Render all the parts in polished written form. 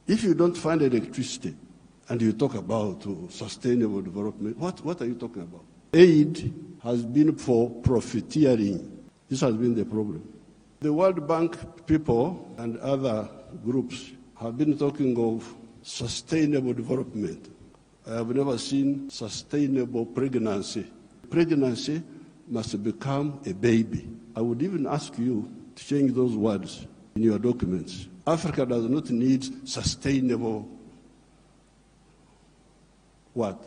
If you don't find electricity and you talk about sustainable development, what are you talking about? Aid has been for profiteering. This has been the problem. The World Bank people and other groups have been talking of sustainable development. I have never seen sustainable pregnancy. Pregnancy must become a baby. I would even ask you to change those words in your documents. Africa does not need sustainable what?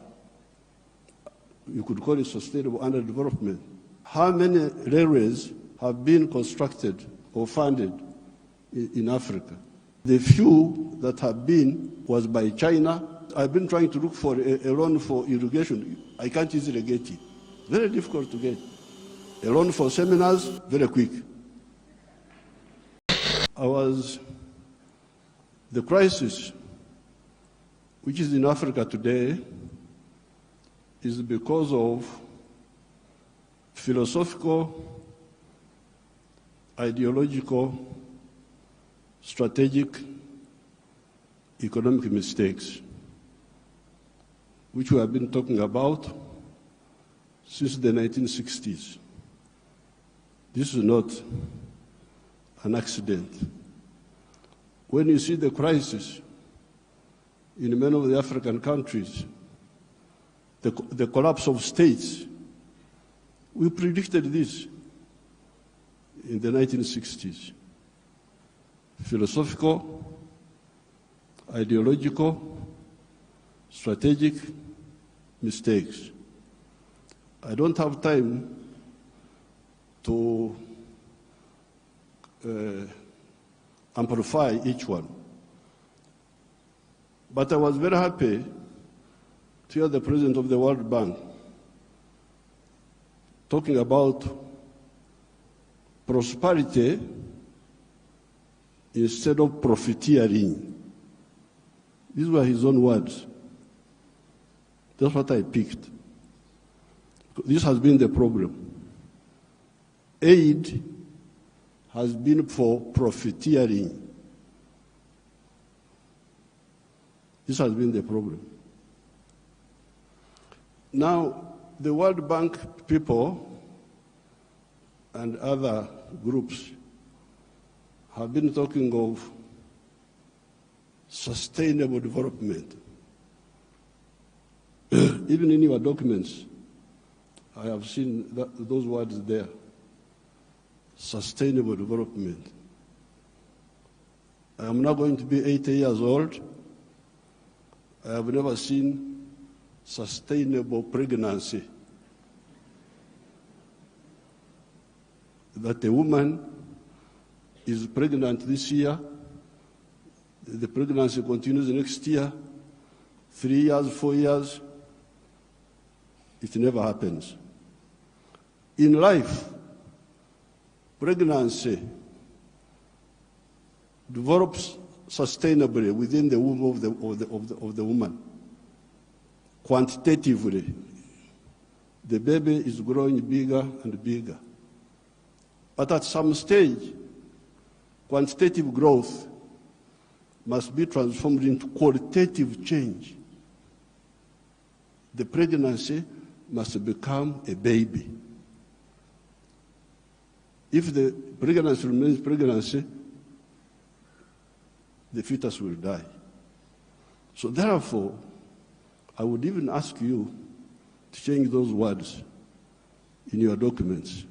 You could call it sustainable underdevelopment. How many railways have been constructed or funded in Africa? The few that have been was by China. I've been trying to look for a loan for irrigation. I can't easily get it. Very difficult to get. A loan for seminars, very quick. The crisis which is in Africa today is because of philosophical, ideological, strategic, economic mistakes, which we have been talking about since the 1960s. This is not an accident. When you see the crisis in many of the African countries, the collapse of states, we predicted this in the 1960s. Philosophical, ideological, strategic mistakes. I don't have time to amplify each one. But I was very happy to hear the president of the World Bank talking about prosperity instead of profiteering. These were his own words. That's what I picked. This has been the problem. Aid has been for profiteering. This has been the problem. Now, the World Bank people and other groups have been talking of sustainable development. Even in your documents, I have seen those words there. Sustainable development. I am now going to be 80 years old. I have never seen sustainable pregnancy. That a woman is pregnant this year, the pregnancy continues next year, 3 years, 4 years, it never happens. In life, pregnancy develops sustainably within the womb of the woman. Quantitatively, the baby is growing bigger and bigger. But at some stage, quantitative growth must be transformed into qualitative change. The pregnancy must become a baby. If the pregnancy remains pregnancy, the fetus will die. So therefore, I would even ask you to change those words in your documents.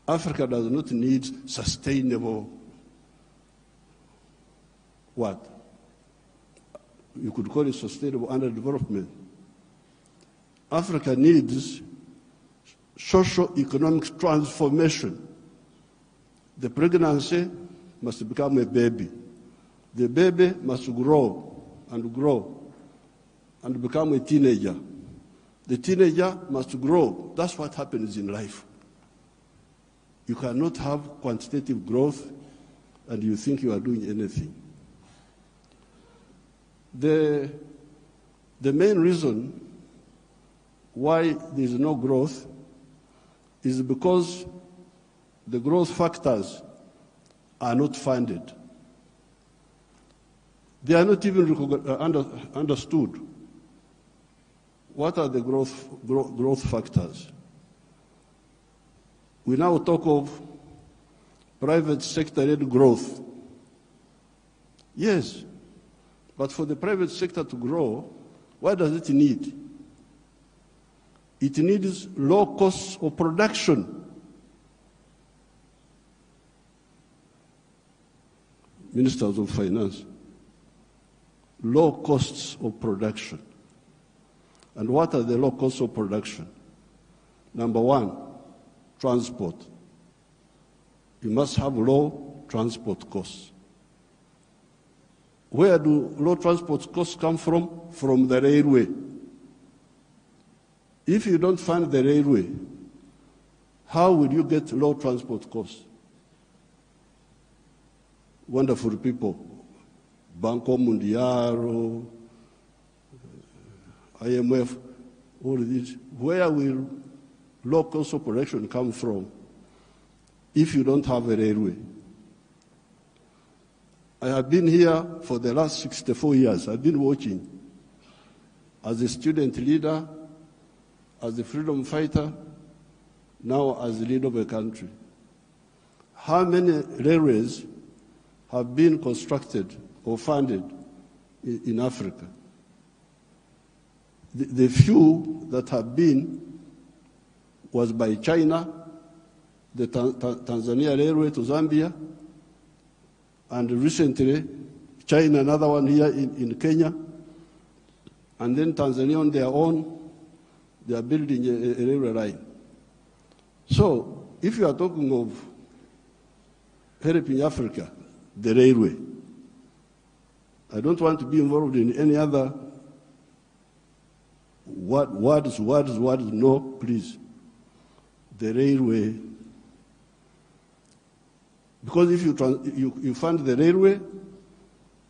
Africa does not need sustainable what? You could call it sustainable underdevelopment. Africa needs socio-economic transformation. The pregnancy must become a baby. The baby must grow and become a teenager. The teenager must grow. That's what happens in life. You cannot have quantitative growth and you think you are doing anything. The main reason why there is no growth is because the growth factors are not funded. They are not even understood. What are the growth factors? We now talk of private sector-led growth. Yes, but for the private sector to grow, what does it need? It needs low costs of production. Ministers of Finance, low costs of production. And what are the low costs of production? Number one, transport. You must have low transport costs. Where do low transport costs come from? From the railway. If you don't fund the railway, how will you get low transport costs? Wonderful people, Banco Mundial, IMF, all of these. Where will low cost of production come from if you don't have a railway? I have been here for the last 64 years. I've been watching as a student leader, as a freedom fighter, now as the leader of a country. How many railways have been constructed or funded in Africa? The few that have been was by China, the Tanzania Railway to Zambia, and recently China, another one here in Kenya, and then Tanzania on their own, they are building a railway line. So if you are talking of helping Africa, the railway, I don't want to be involved in any other words, no, please. The railway. Because if you fund the railway,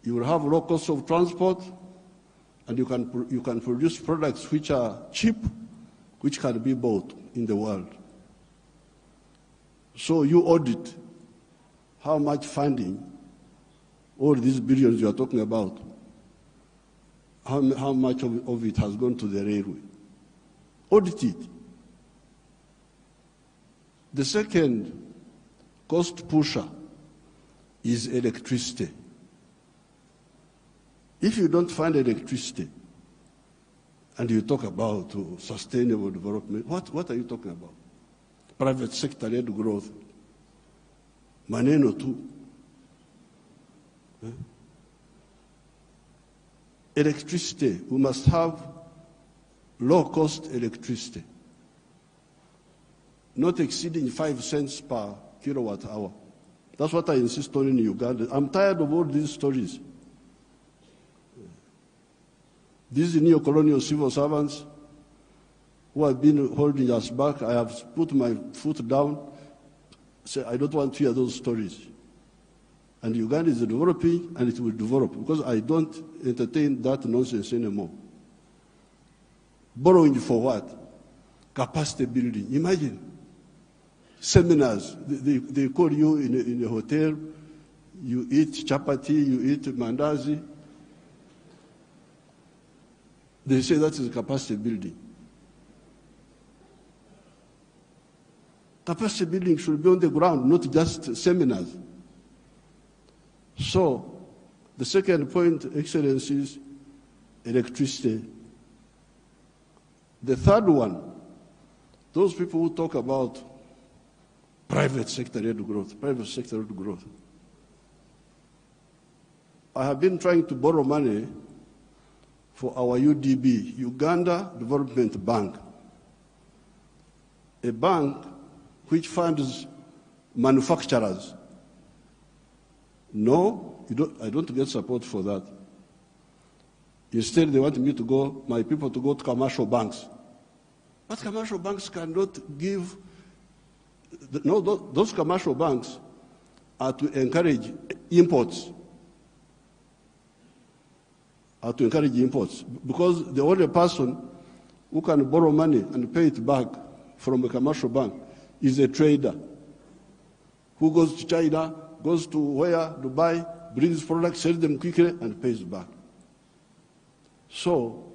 you will have low cost of transport, and you can produce products which are cheap, which can be bought in the world. So you audit how much funding, all these billions you are talking about, how much of it has gone to the railway. Audit it. The second cost pusher is electricity. If you don't find electricity and you talk about sustainable development, what are you talking about? Private sector-led growth. Maneno tu. Electricity, we must have low-cost electricity, not exceeding 5 cents per kilowatt hour. That's what I insist on in Uganda. I'm tired of all these stories. These neo-colonial civil servants who have been holding us back, I have put my foot down, say I don't want to hear those stories. And Uganda is developing, and it will develop, because I don't entertain that nonsense anymore. Borrowing for what? Capacity building. Imagine. Seminars. They call you in a hotel, you eat chapati, you eat mandazi. They say that is capacity building. Capacity building should be on the ground, not just seminars. So, the second point, Excellence, is electricity. The third one, those people who talk about private sector-led growth, private sector-led growth. I have been trying to borrow money for our UDB, Uganda Development Bank, a bank which funds manufacturers. No, I don't get support for that. Instead, they want me to go, my people to go to commercial banks. But commercial banks cannot give, no, those commercial banks are to encourage imports. Because the only person who can borrow money and pay it back from a commercial bank is a trader who goes to China, goes to where? Dubai, brings products, sells them quickly, and pays back. So,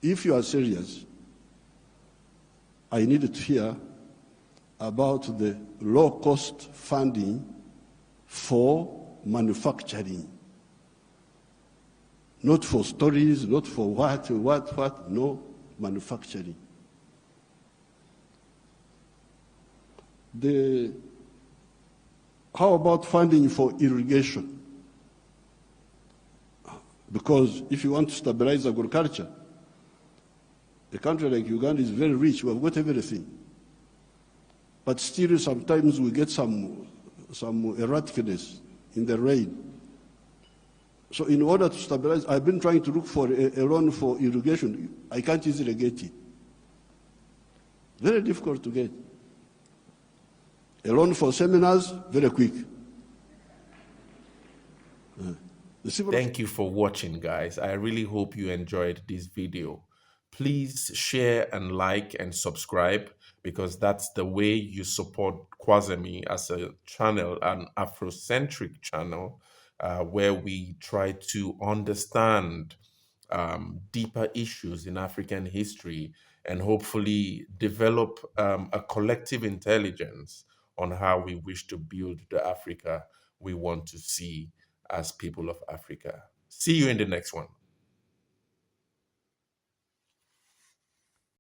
if you are serious, I need to hear about the low-cost funding for manufacturing. Not for stories, not for what, no, manufacturing. How about funding for irrigation? Because if you want to stabilize agriculture, a country like Uganda is very rich, we have got everything. But still sometimes we get some erraticness in the rain. So in order to stabilize, I've been trying to look for a loan for irrigation. I can't easily get it. Very difficult to get. A loan for seminars, very quick. Thank you for watching, guys. I really hope you enjoyed this video. Please share and like and subscribe, because that's the way you support Kwazemi as a channel, an Afrocentric channel, where we try to understand deeper issues in African history and hopefully develop a collective intelligence on how we wish to build the Africa we want to see as people of Africa. See you in the next one.